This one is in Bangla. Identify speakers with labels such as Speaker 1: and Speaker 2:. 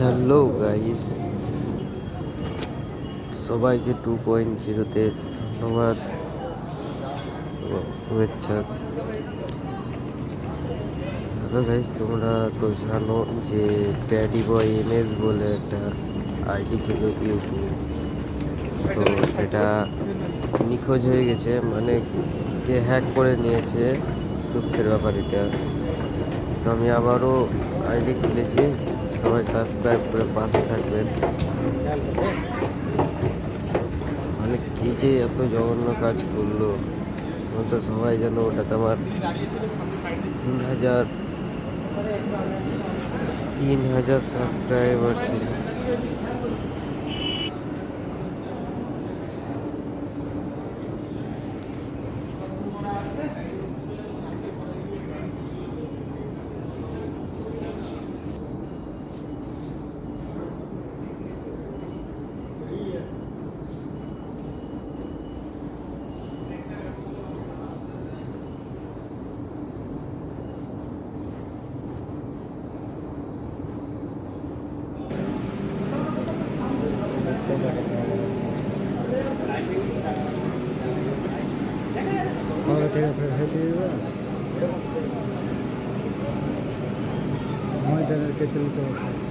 Speaker 1: হ্যালো গাইস, সবাইকে 2.0-তে ধন্যবাদ এবং শুভেচ্ছা। হ্যালো গাইস, তোমরা তো জানো যে ড্যাডি বয় এমএস বলে একটা আইডি ছিল ইউটিউব, তো সেটা নিখোঁজ হয়ে গেছে, মানে কে হ্যাক করে নিয়েছে। দুঃখের ব্যাপার এটা। তো আমি আবারও আইডি খুলেছি, সবাই সাবস্ক্রাইব করে পাশে থাকবেন। মানে কি যে এত জঘন্য কাজ করলো, তো সবাই যেন ওটাতে আমার 3,000 সাবস্ক্রাইবার ছিল।
Speaker 2: Ahora que objetivo, vamos a tener que tener todo.